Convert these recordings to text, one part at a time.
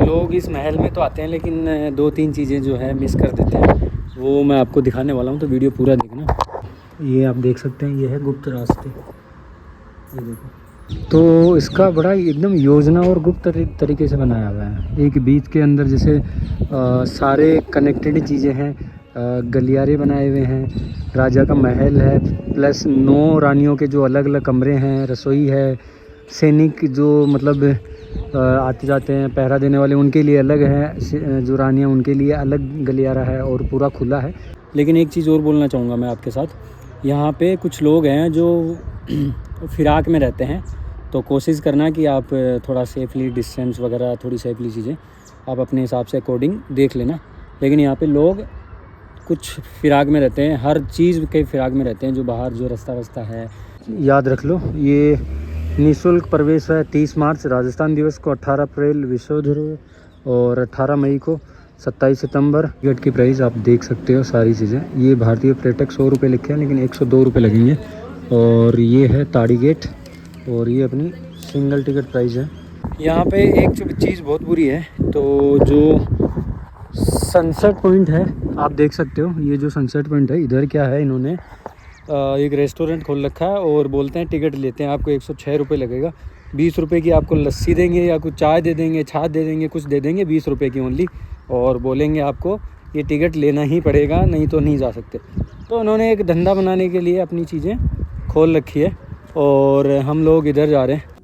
लोग इस महल में तो आते हैं लेकिन 2-3 चीज़ें जो है मिस कर देते हैं, वो मैं आपको दिखाने वाला हूँ, तो वीडियो पूरा देखना। ये आप देख सकते हैं, ये है गुप्त रास्ते, ये देखो। तो इसका बड़ा एकदम योजना और गुप्त तरीके से बनाया हुआ है। एक बीच के अंदर जैसे सारे कनेक्टेड चीज़ें हैं, गलियारे बनाए हुए हैं, राजा का महल है, प्लस 9 रानियों के जो अलग अलग कमरे हैं, रसोई है, सैनिक जो मतलब आते जाते हैं पहरा देने वाले उनके लिए अलग है, जो रानियाँ उनके लिए अलग गलियारा है और पूरा खुला है। लेकिन एक चीज़ और बोलना चाहूँगा मैं आपके साथ, यहाँ पे कुछ लोग हैं जो फिराक में रहते हैं, तो कोशिश करना कि आप थोड़ा सेफली डिस्टेंस वगैरह, थोड़ी सेफली चीज़ें आप अपने हिसाब से अकॉर्डिंग देख लेना। लेकिन यहाँ पे लोग कुछ फिराक में रहते हैं, हर चीज़ के फिराक में रहते हैं, जो बाहर जो रास्ता है। याद रख लो, ये निःशुल्क प्रवेश है। 30 मार्च राजस्थान दिवस को, 18 अप्रैल विश्व धरोहर और 18 मई को, 27 सितंबर। टिकट की प्राइस आप देख सकते हो सारी चीज़ें। ये भारतीय पर्यटक 100 रुपये लिखे हैं लेकिन 102 रुपये लगेंगे। और ये है ताड़ी गेट और ये अपनी सिंगल टिकट प्राइस है। यहाँ पे एक चीज़ बहुत बुरी है, तो जो सनसेट पॉइंट है आप देख सकते हो, ये जो सनसेट पॉइंट है, इधर क्या है, इन्होंने एक रेस्टोरेंट खोल रखा है और बोलते हैं टिकट लेते हैं आपको 106 रुपये लगेगा। 20 रुपये की आपको लस्सी देंगे या कुछ चाय दे देंगे, छाछ दे देंगे, कुछ दे देंगे 20 रुपये की ओनली, और बोलेंगे आपको ये टिकट लेना ही पड़ेगा, नहीं तो नहीं जा सकते। तो उन्होंने एक धंधा बनाने के लिए अपनी चीज़ें खोल रखी है और हम लोग इधर जा रहे हैं।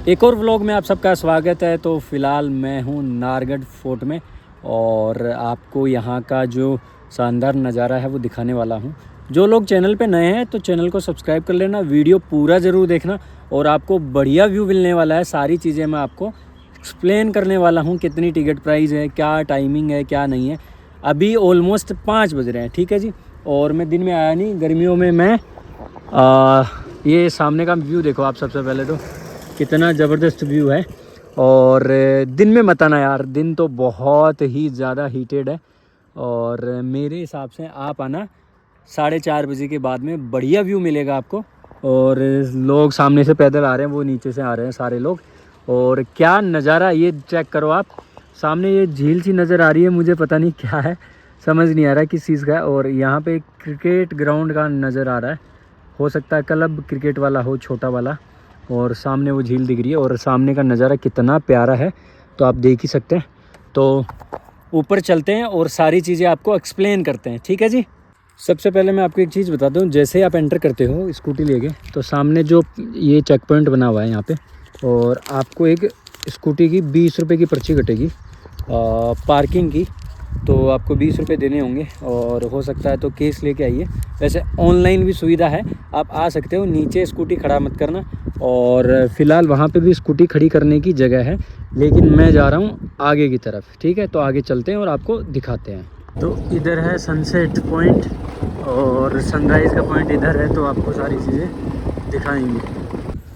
एक और व्लॉग में आप सबका स्वागत है। तो फ़िलहाल मैं हूँ नाहरगढ़ फोर्ट में और आपको यहाँ का जो शानदार नज़ारा है वो दिखाने वाला हूँ। जो लोग चैनल पे नए हैं तो चैनल को सब्सक्राइब कर लेना, वीडियो पूरा ज़रूर देखना और आपको बढ़िया व्यू मिलने वाला है। सारी चीज़ें मैं आपको एक्सप्लेन करने वाला हूँ, कितनी टिकट प्राइस है, क्या टाइमिंग है, क्या नहीं है। अभी ऑलमोस्ट 5 बज रहे हैं, ठीक है जी। और मैं दिन में आया नहीं, गर्मियों में मैं ये सामने का व्यू देखो आप। सबसे पहले तो कितना ज़बरदस्त व्यू है, और दिन में मत आना यार, दिन तो बहुत ही ज़्यादा हीटेड है। और मेरे हिसाब से आप आना 4:30 बजे के बाद में, बढ़िया व्यू मिलेगा आपको। और लोग सामने से पैदल आ रहे हैं, वो नीचे से आ रहे हैं सारे लोग। और क्या नज़ारा, ये चेक करो आप, सामने ये झील सी नज़र आ रही है, मुझे पता नहीं क्या है, समझ नहीं आ रहा किस चीज़ का है। और यहाँ पे एक क्रिकेट ग्राउंड का नज़र आ रहा है, हो सकता है क्लब क्रिकेट वाला हो, छोटा वाला। और सामने वो झील दिख रही है और सामने का नज़ारा कितना प्यारा है, तो आप देख ही सकते हैं। तो ऊपर चलते हैं और सारी चीज़ें आपको एक्सप्लेन करते हैं, ठीक है जी। सबसे पहले मैं आपको एक चीज़ बता दूं, जैसे आप एंटर करते हो स्कूटी लेके, तो सामने जो ये चेक पॉइंट बना हुआ है यहाँ पे, और आपको एक स्कूटी की 20 रुपये की पर्ची कटेगी पार्किंग की। तो आपको 20 रुपये देने होंगे और हो सकता है तो केस लेके आइए। वैसे ऑनलाइन भी सुविधा है, आप आ सकते हो, नीचे स्कूटी खड़ा मत करना। और फ़िलहाल वहाँ पे भी स्कूटी खड़ी करने की जगह है, लेकिन मैं जा रहा हूँ आगे की तरफ, ठीक है। तो आगे चलते हैं और आपको दिखाते हैं। तो इधर है सनसेट पॉइंट और सनराइज़ का पॉइंट इधर है, तो आपको सारी चीज़ें दिखाएंगे।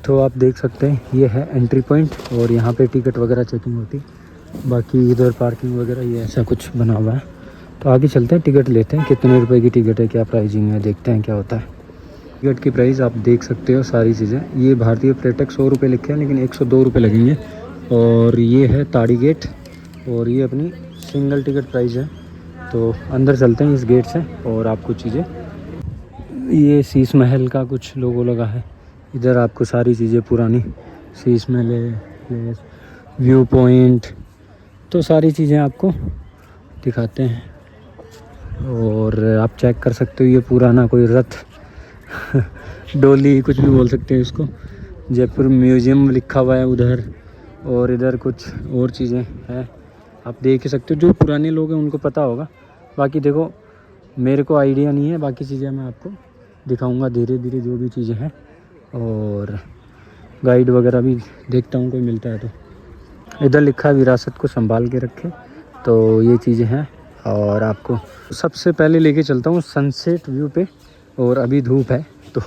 तो आप देख सकते हैं, ये है एंट्री पॉइंट और यहाँ पे टिकट वगैरह चेकिंग होती, बाकी इधर पार्किंग वगैरह ये ऐसा कुछ बना हुआ है। तो आगे चलते हैं, टिकट लेते हैं, कितने रुपए की टिकट है, क्या प्राइसिंग है, देखते हैं क्या होता है। टिकट की प्राइस आप देख सकते हो सारी चीज़ें। ये भारतीय पर्यटक 100 रुपये लिखे हैं लेकिन 102 रुपये लगेंगे। और ये है ताड़ी गेट और ये अपनी सिंगल टिकट प्राइस है। तो अंदर चलते हैं इस गेट से और आपको चीज़ें, ये शीश महल का कुछ लोगो लगा है इधर, आपको सारी चीज़ें पुरानी, शीश महल है, व्यू पॉइंट, तो सारी चीज़ें आपको दिखाते हैं। और आप चेक कर सकते हो, ये पुराना कोई रथ डोली कुछ भी बोल सकते हैं इसको, जयपुर म्यूज़ियम लिखा हुआ है उधर। और इधर कुछ और चीज़ें हैं, आप देख ही सकते हो, जो पुराने लोग हैं उनको पता होगा। बाकी देखो, मेरे को आइडिया नहीं है, बाकी चीज़ें मैं आपको दिखाऊंगा धीरे धीरे जो भी चीज़ें हैं। और गाइड वगैरह भी देखता हूँ कोई मिलता है तो। इधर लिखा है विरासत को संभाल के रखें, तो ये चीज़ें हैं। और आपको सबसे पहले लेके चलता हूँ सनसेट व्यू पे, और अभी धूप है तो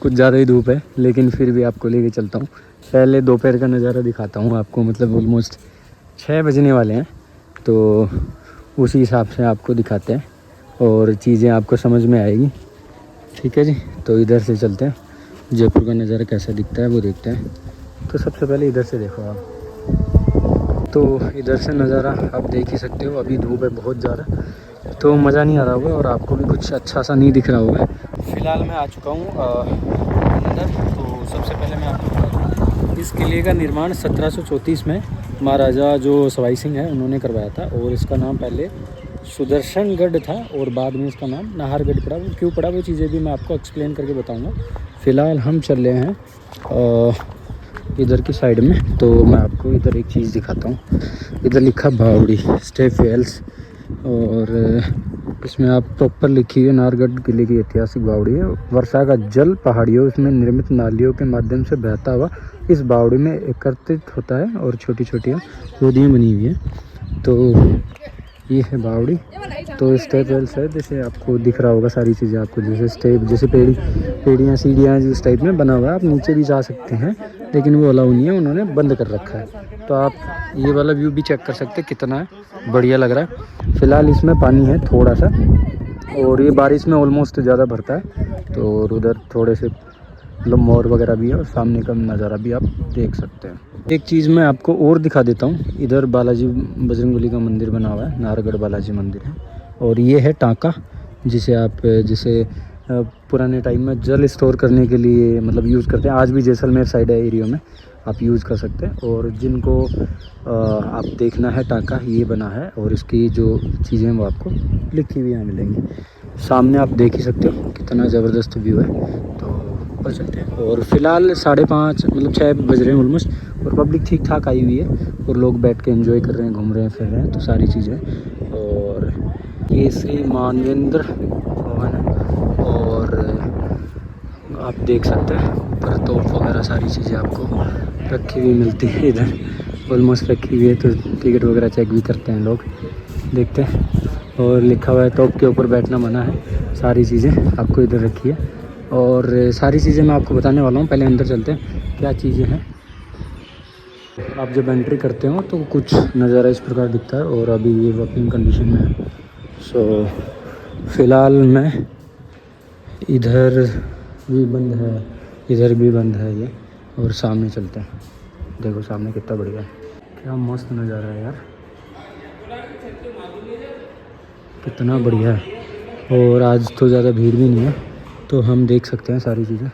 कुछ ज़्यादा ही धूप है, लेकिन फिर भी आपको लेके चलता हूँ। पहले दोपहर का नज़ारा दिखाता हूँ आपको, मतलब ऑलमोस्ट 6 बजने वाले हैं, तो उसी हिसाब से आपको दिखाते हैं और चीज़ें आपको समझ में आएगी। ठीक है जी, तो इधर से चलते हैं, जयपुर का नज़ारा कैसा दिखता है वो देखते हैं। तो सबसे पहले इधर से देखो आप, तो इधर से नज़ारा आप देख ही सकते हो। अभी धूप है बहुत ज़्यादा, तो मज़ा नहीं आ रहा होगा और आपको भी कुछ अच्छा सा नहीं दिख रहा होगा। फ़िलहाल मैं आ चुका हूँ अंदर। तो सबसे पहले मैं आपको बता दूँ, इस किले का निर्माण 1734 में महाराजा जो सवाई सिंह है उन्होंने करवाया था, और इसका नाम पहले सुदर्शनगढ़ था और बाद में इसका नाम नाहरगढ़ पड़ा। वो क्यों पड़ा वो चीज़ें भी मैं आपको एक्सप्लेन करके बताऊँगा। फ़िलहाल हम चल रहे हैं इधर की साइड में, तो मैं आपको इधर एक चीज़ दिखाता हूँ। इधर लिखा बावड़ी स्टे फेल्स, और इसमें आप प्रॉपर लिखी हुई है नाहरगढ़ किले की ऐतिहासिक बावड़ी है। वर्षा का जल पहाड़ियों में निर्मित नालियों के माध्यम से बहता हुआ इस बावड़ी में एकत्रित होता है और छोटी छोटी गोदियाँ बनी हुई हैं। तो ये है बावड़ी। तो स्टेप वेल्स है, जैसे आपको दिख रहा होगा सारी चीज़ें आपको, जैसे स्टेप, जैसे पेड़ियाँ सीढ़ियाँ जिस टाइप में बना हुआ है। आप नीचे भी जा सकते हैं, लेकिन वो अलाउ नहीं है, उन्होंने बंद कर रखा है। तो आप ये वाला व्यू भी चेक कर सकते हैं, कितना बढ़िया लग रहा है। फ़िलहाल इसमें पानी है थोड़ा सा, और ये बारिश में ऑलमोस्ट ज़्यादा भरता है। तो और उधर थोड़े से मोर वगैरह भी है, और सामने का नज़ारा भी आप देख सकते हैं। एक चीज़ मैं आपको और दिखा देता हूँ, इधर बालाजी बजरंगबली का मंदिर बना हुआ है, नाहरगढ़ बालाजी मंदिर है। और ये है टाँका, जिसे आप जैसे पुराने टाइम में जल स्टोर करने के लिए मतलब यूज़ करते हैं। आज भी जैसलमेर साइड एरिया में आप यूज़ कर सकते हैं। और जिनको आप देखना है टाँका ये बना है, और इसकी जो चीज़ें वो आपको लिखी हुई यहाँ मिलेंगी। सामने आप देख ही सकते हो कितना ज़बरदस्त व्यू है। तो ऊपर चलते हैं, और फिलहाल 5:30 मतलब 6 बज रहे हैं ऑलमोस्ट, और पब्लिक ठीक ठाक आई हुई है, और लोग बैठ के एंजॉय कर रहे हैं, घूम रहे हैं, फिर रहे हैं, तो सारी चीज़ें। और ये श्री मानवेंद्र भवन है, और आप देख सकते हैं ऊपर तोप वगैरह सारी चीज़ें आपको रखी हुई मिलती है। इधर ऑलमोस्ट रखी हुई है, तो टिकट वगैरह चेक भी करते हैं लोग, देखते हैं। और लिखा हुआ है तोप के ऊपर बैठना मना है। सारी चीज़ें आपको इधर रखी है, और सारी चीज़ें मैं आपको बताने वाला हूँ। पहले अंदर चलते हैं, क्या चीज़ें हैं। आप जब एंट्री करते हो तो कुछ नज़ारा इस प्रकार दिखता है, और अभी ये वर्किंग कंडीशन में है। सो फ़िलहाल मैं इधर भी बंद है, इधर भी बंद है ये, और सामने चलते हैं। देखो सामने कितना बढ़िया है, क्या मस्त नज़ारा है यार, कितना बढ़िया है। और आज तो ज़्यादा भीड़ भी नहीं है, तो हम देख सकते हैं सारी चीज़ें।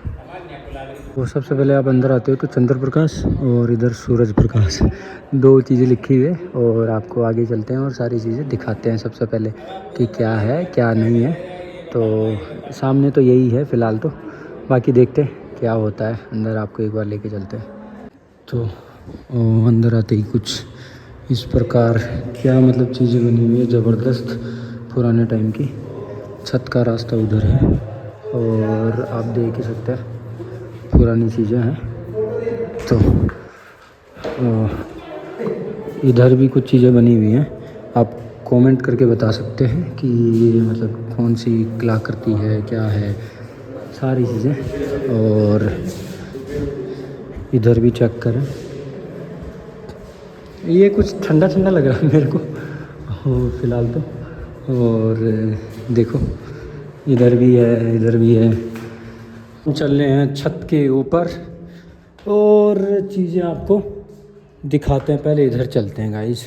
और सबसे पहले आप अंदर आते हो तो चंद्र प्रकाश और इधर सूरज प्रकाश, दो चीज़ें लिखी हुई है। और आपको आगे चलते हैं और सारी चीज़ें दिखाते हैं सबसे पहले कि क्या है क्या नहीं है। तो सामने तो यही है फ़िलहाल, तो बाकी देखते हैं क्या होता है अंदर। आपको एक बार लेके चलते हैं। तो अंदर आते ही कुछ इस प्रकार क्या मतलब चीज़ें बनी हुई है ज़बरदस्त पुराने टाइम की। छत का रास्ता उधर है, और आप देख ही सकते हैं पुरानी चीज़ें हैं। तो इधर भी कुछ चीज़ें बनी हुई हैं। आप कमेंट करके बता सकते हैं कि ये मतलब कौन सी कलाकृति है, क्या है, सारी चीज़ें। और इधर भी चेक करें, ये कुछ ठंडा ठंडा लग रहा है मेरे को फ़िलहाल तो। और देखो इधर भी है, इधर भी है। चल रहे हैं छत के ऊपर और चीज़ें आपको दिखाते हैं। पहले इधर चलते हैं गाइस,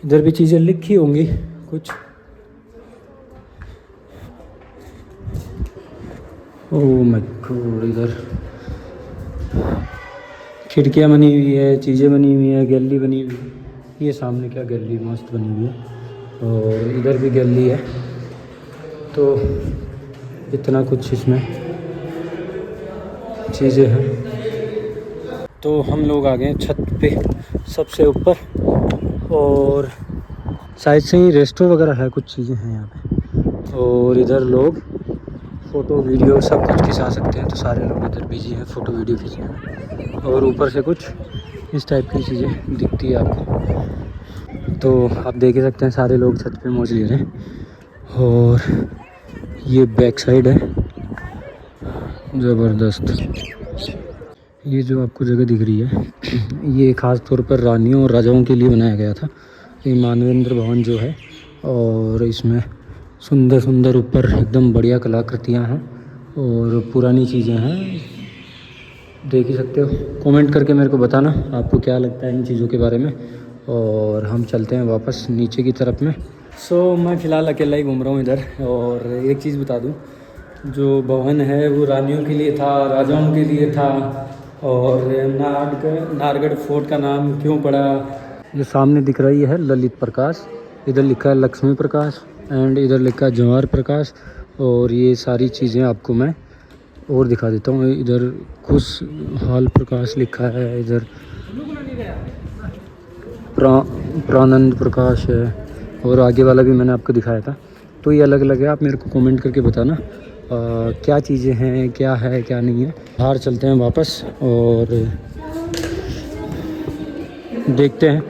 इधर भी चीज़ें लिखी होंगी कुछ। ओह माय गॉड, इधर खिड़कियाँ बनी हुई है, चीज़ें बनी हुई है, गैलरी बनी हुई है। ये सामने क्या गैलरी मस्त बनी हुई है, और इधर भी गैलरी है। तो इतना कुछ इसमें चीज़ें हैं। तो हम लोग आ गए छत पे सबसे ऊपर, और साइड से ही रेस्टोरेंट वगैरह है, कुछ चीज़ें हैं यहाँ पे। और इधर लोग फ़ोटो वीडियो सब कुछ खिंचा सकते हैं, तो सारे लोग इधर बिजी हैं फ़ोटो वीडियो खींचने में। और ऊपर से कुछ इस टाइप की चीज़ें दिखती है आपको, तो आप देख ही सकते हैं सारे लोग छत पे मौज ले रहे हैं। और ये बैक साइड है ज़बरदस्त। ये जो आपको जगह दिख रही है ये ख़ास तौर पर रानियों और राजाओं के लिए बनाया गया था। ये मानवेंद्र भवन जो है, और इसमें सुंदर सुंदर ऊपर एकदम बढ़िया कलाकृतियाँ हैं। और पुरानी चीज़ें हैं, देख ही सकते हो। कमेंट करके मेरे को बताना आपको क्या लगता है इन चीज़ों के बारे में। और हम चलते हैं वापस नीचे की तरफ में। मैं फ़िलहाल अकेला ही घूम रहा हूँ इधर। और एक चीज़ बता दूँ, जो भवन है वो रानियों के लिए था, राजाओं के लिए था। और नारगढ़ फोर्ट का नाम क्यों पड़ा, ये सामने दिख रही है ललित प्रकाश, इधर लिखा है लक्ष्मी प्रकाश एंड इधर लिखा है जवाहर प्रकाश। और ये सारी चीज़ें आपको मैं और दिखा देता हूँ। इधर खुशहाल प्रकाश लिखा है, इधर प्रानंद प्रकाश है, और आगे वाला भी मैंने आपको दिखाया था। तो ये अलग अलग है, आप मेरे को कमेंट करके बताना क्या चीज़ें हैं, क्या है क्या नहीं है। बाहर चलते हैं वापस और देखते हैं।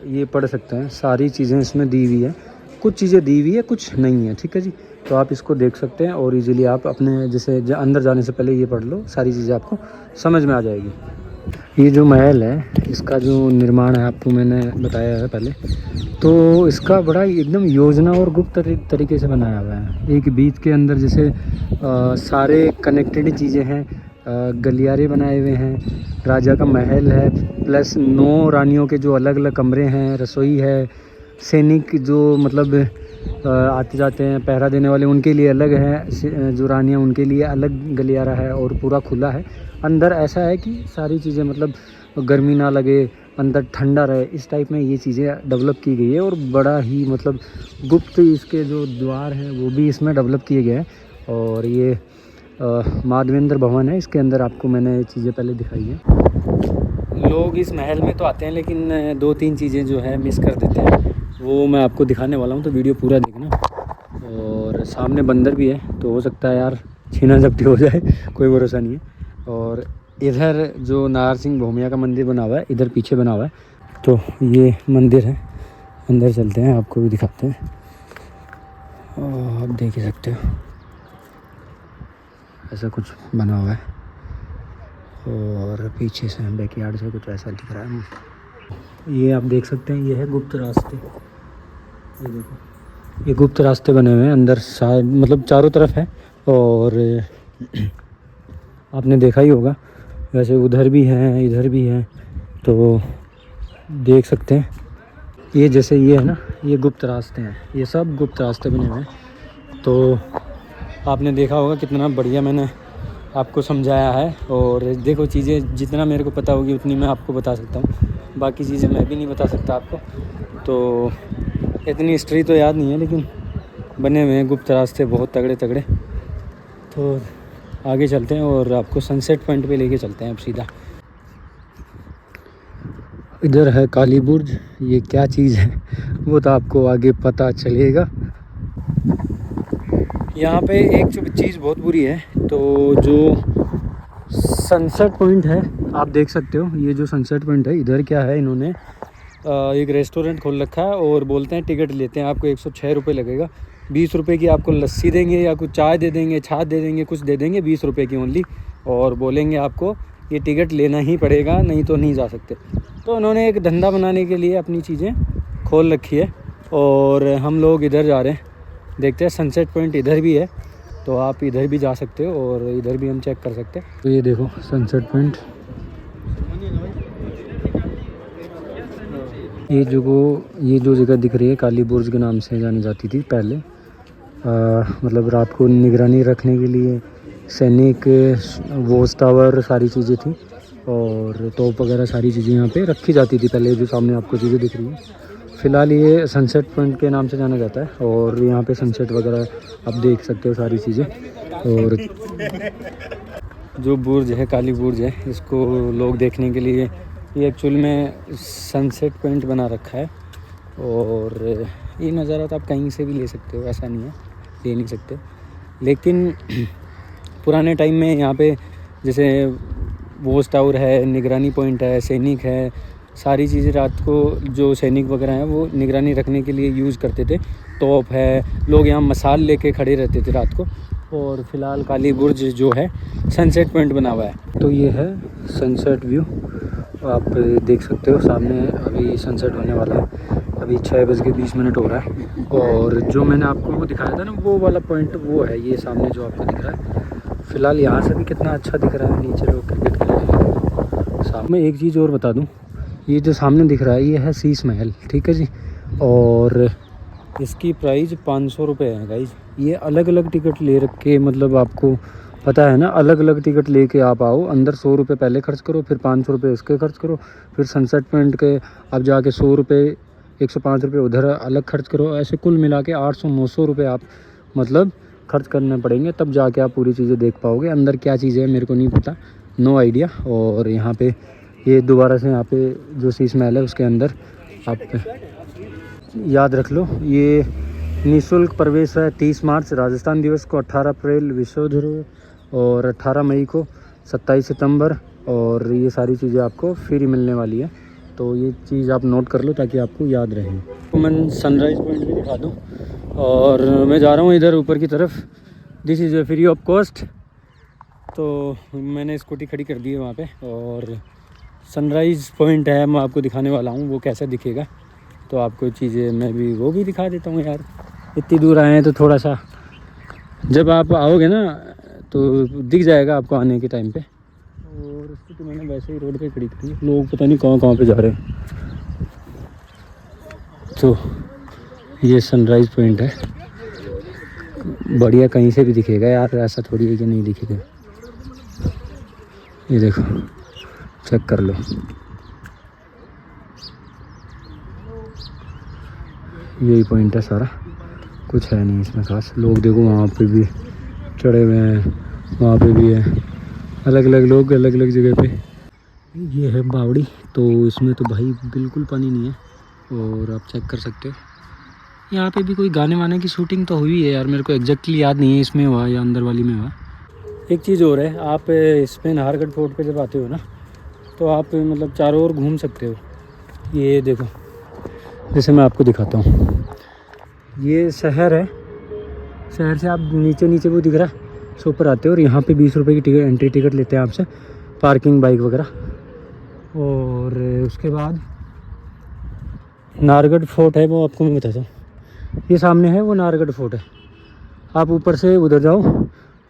ये पढ़ सकते हैं, सारी चीज़ें इसमें दी हुई है, कुछ चीज़ें दी हुई है कुछ नहीं है, ठीक है जी। तो आप इसको देख सकते हैं और इजीली आप अपने जैसे अंदर जाने से पहले ये पढ़ लो, सारी चीज़ें आपको समझ में आ जाएगी। ये जो महल है इसका जो निर्माण है आपको मैंने बताया है पहले, तो इसका बड़ा एकदम योजना और गुप्त तरीके से बनाया हुआ है। एक बीच के अंदर जैसे सारे कनेक्टेड चीज़ें हैं, गलियारे बनाए हुए हैं, राजा का महल है, प्लस 9 रानियों के जो अलग अलग कमरे हैं, रसोई है, सैनिक जो मतलब आते जाते हैं पहरा देने वाले उनके लिए अलग है, जो रानियाँ उनके लिए अलग गलियारा है और पूरा खुला है। अंदर ऐसा है कि सारी चीज़ें मतलब गर्मी ना लगे, अंदर ठंडा रहे, इस टाइप में ये चीज़ें डेवलप की गई है। और बड़ा ही मतलब गुप्त इसके जो द्वार हैं वो भी इसमें डेवलप किए गए हैं। और ये माधवेंद्र भवन है, इसके अंदर आपको मैंने चीज़ें पहले दिखाई हैं। लोग इस महल में तो आते हैं लेकिन 2-3 चीज़ें जो है मिस कर देते हैं, वो मैं आपको दिखाने वाला हूँ, तो वीडियो पूरा देखना। और सामने बंदर भी है, तो हो सकता है यार छीना झपटी हो जाए, कोई भरोसा नहीं है। और इधर जो नाहर सिंह भूमिया का मंदिर बना हुआ है, इधर पीछे बना हुआ है, तो ये मंदिर है। अंदर चलते हैं, आपको भी दिखाते हैं। और आप देख ही सकते हो ऐसा कुछ बना हुआ है, और पीछे से बैकयार्ड से कुछ ऐसा दिख रहा है। ये आप देख सकते हैं, ये है गुप्त रास्ते। ये देखो, ये गुप्त रास्ते बने हुए हैं अंदर मतलब चारों तरफ है। और आपने देखा ही होगा, वैसे उधर भी है इधर भी है, तो देख सकते हैं। ये जैसे ये है ना, ये गुप्त रास्ते हैं, ये सब गुप्त रास्ते बने हुए हैं। तो आपने देखा होगा कितना बढ़िया मैंने आपको समझाया है। और देखो, चीज़ें जितना मेरे को पता होगी उतनी मैं आपको बता सकता हूँ, बाकी चीज़ें मैं भी नहीं बता सकता आपको। तो इतनी हिस्ट्री तो याद नहीं है, लेकिन बने हुए हैं गुप्त रास्ते बहुत तगड़े तगड़े। तो आगे चलते हैं और आपको सनसेट पॉइंट पे लेके चलते हैं अब सीधा। इधर है काली बुर्ज, ये क्या चीज़ है वो तो आपको आगे पता चलेगा। यहाँ पे एक चीज़ बहुत बुरी है, तो जो सनसेट पॉइंट है आप देख सकते हो, ये जो सनसेट पॉइंट है इधर क्या है, इन्होंने एक रेस्टोरेंट खोल रखा है और बोलते हैं टिकट लेते हैं, आपको 106 रुपये लगेगा। 20 रुपये की आपको लस्सी देंगे या कुछ चाय दे देंगे, छाछ दे देंगे, कुछ दे देंगे, 20 रुपये की ओनली। और बोलेंगे आपको ये टिकट लेना ही पड़ेगा, नहीं तो नहीं जा सकते। तो उन्होंने एक धंधा बनाने के लिए अपनी चीज़ें खोल रखी है। और हम लोग इधर जा रहे हैं, देखते हैं। सनसेट पॉइंट इधर भी है, तो आप इधर भी जा सकते हो और इधर भी हम चेक कर सकते हैं। तो ये देखो सनसेट पॉइंट, ये जो जगह दिख रही है काली बुर्ज के नाम से जानी जाती थी पहले। मतलब रात को निगरानी रखने के लिए सैनिक, वॉच टावर, सारी चीज़ें थी और तोप वगैरह सारी चीज़ें यहाँ पे रखी जाती थी पहले, जो सामने आपको चीज़ें दिख रही है। फ़िलहाल ये सनसेट पॉइंट के नाम से जाना जाता है और यहाँ पे सनसेट वगैरह आप देख सकते हो सारी चीज़ें। और जो बुर्ज है, काली बुर्ज है, इसको लोग देखने के लिए ये एक्चुअल में सनसेट पॉइंट बना रखा है। और ये नज़ारा तो आप कहीं से भी ले सकते हो, ऐसा नहीं है ले नहीं सकते। लेकिन पुराने टाइम में यहाँ पे जैसे वॉच टावर है, निगरानी पॉइंट है, सैनिक है, सारी चीज़ें रात को जो सैनिक वगैरह हैं वो निगरानी रखने के लिए यूज़ करते थे। तोप है, लोग यहाँ मसाल लेके खड़े रहते थे रात को। और फ़िलहाल काली बुर्ज जो है सनसेट पॉइंट बना हुआ है। तो ये है सनसेट व्यू, आप देख सकते हो सामने। अभी सनसेट होने वाला है, अभी 6:20 हो रहा है। और जो मैंने आपको वो दिखाया था ना, वो वाला पॉइंट वो है, ये सामने जो आपको दिख रहा है फ़िलहाल यहाँ से भी कितना अच्छा दिख रहा है, नीचे लोग क्रिकेट खेल रहे हैं। सामने एक चीज़ और बता दूँ, ये जो सामने दिख रहा है ये है शीश महल, ठीक है जी। और इसकी प्राइस 500 रुपये है गाइज। ये अलग अलग टिकट ले रखे, मतलब आपको पता है ना, अलग अलग टिकट लेके आप आओ, अंदर 100 रुपये पहले खर्च करो, फिर 500 रुपये इसके खर्च करो, फिर सनसेट पॉइंट के आप जाके 100 रुपये 105 रुपये उधर अलग खर्च करो। ऐसे कुल मिला के 800-900 रुपये आप मतलब खर्च करने पड़ेंगे, तब जाके आप पूरी चीज़ें देख पाओगे। अंदर क्या चीज़ें है मेरे को नहीं पता, नो आइडिया। और यहाँ पे ये दोबारा से यहाँ पे जो शीश महल है उसके अंदर आप याद रख लो, ये निःशुल्क प्रवेश है। 30 मार्च राजस्थान दिवस को, 18 अप्रैल विश्व धरोहर और 18 मई को, 27 सितंबर, और ये सारी चीज़ें आपको फ्री मिलने वाली है। तो ये चीज़ आप नोट कर लो ताकि आपको याद रहे। तो मैं सनराइज़ पॉइंट भी दिखा दूँ, और मैं जा रहा हूँ इधर ऊपर की तरफ। This is free of cost. तो मैंने स्कूटी खड़ी कर दी है वहाँ पे, और सनराइज़ पॉइंट है, मैं आपको दिखाने वाला हूँ वो कैसा दिखेगा। तो आपको चीज़ें मैं भी वो भी दिखा देता हूँ यार, इतनी दूर आए हैं तो थोड़ा सा, जब आप आओगे ना तो दिख जाएगा आपको आने के टाइम पे। और उसको तो मैंने वैसे ही रोड पे खड़ी करी, लोग पता नहीं कहाँ पे जा रहे हैं। तो ये सनराइज़ पॉइंट है, बढ़िया, कहीं से भी दिखेगा यार, ऐसा थोड़ी है कि नहीं दिखेगा। ये देखो, चेक कर लो, यही पॉइंट है सारा, कुछ है नहीं इसमें खास। लोग देखो वहाँ पे भी चढ़े हुए हैं, वहाँ पे भी है, अलग अलग लोग अलग अलग जगह पे। ये है बावड़ी, तो इसमें तो भाई बिल्कुल पानी नहीं है, और आप चेक कर सकते हो। यहाँ पे भी कोई गाने वाने की शूटिंग तो हुई है यार, मेरे को एग्जैक्टली याद नहीं है इसमें हुआ या अंदर वाली में हुआ। एक चीज़ और है, आप इसमें नाहरगढ़ फोर्ट पे जब आते हो ना, तो आप मतलब चारों ओर घूम सकते हो। ये देखो, जैसे मैं आपको दिखाता हूँ, ये शहर है, शहर से आप नीचे नीचे वो दिख रहा है, सो ऊपर आते हो, और यहाँ पे 20 रुपये की टिकट, एंट्री टिकट लेते हैं आपसे, पार्किंग बाइक वगैरह। और उसके बाद नाहरगढ़ फोर्ट है, वो आपको मैं बताता हूँ। ये सामने है वो नाहरगढ़ फोर्ट है। आप ऊपर से उधर जाओ,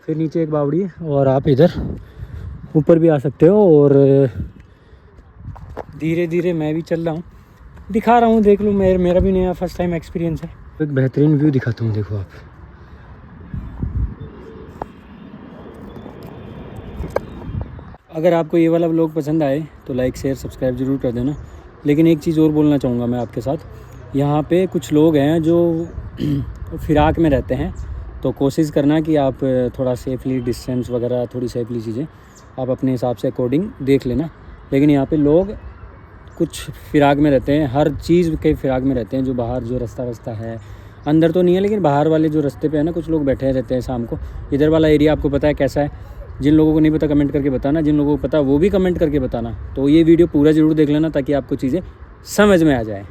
फिर नीचे एक बावड़ी है, और आप इधर ऊपर भी आ सकते हो। और धीरे धीरे मैं भी चल रहा हूँ, दिखा रहा हूँ, देख लो, मेरा भी नया फर्स्ट टाइम एक्सपीरियंस है। एक बेहतरीन व्यू दिखाता हूँ, देखो आप। अगर आपको ये वाला व्लॉग पसंद आए तो लाइक शेयर सब्सक्राइब ज़रूर कर देना। लेकिन एक चीज़ और बोलना चाहूँगा मैं आपके साथ, यहाँ पे कुछ लोग हैं जो फिराक में रहते हैं, तो कोशिश करना कि आप थोड़ा सेफली डिस्टेंस वगैरह, थोड़ी सेफली चीज़ें आप अपने हिसाब से अकॉर्डिंग देख लेना। लेकिन यहाँ पे लोग कुछ फिराक में रहते हैं, हर चीज़ के फिराक में रहते हैं। जो बाहर जो रास्ता है, अंदर तो नहीं है, लेकिन बाहर वाले जो रास्ते पे है ना, कुछ लोग बैठे रहते हैं शाम को। इधर वाला एरिया आपको पता है कैसा है, जिन लोगों को नहीं पता कमेंट करके बताना, जिन लोगों को पता वो भी कमेंट करके बताना। तो ये वीडियो पूरा ज़रूर देख लेना ताकि आपको चीज़ें समझ में आ जाए।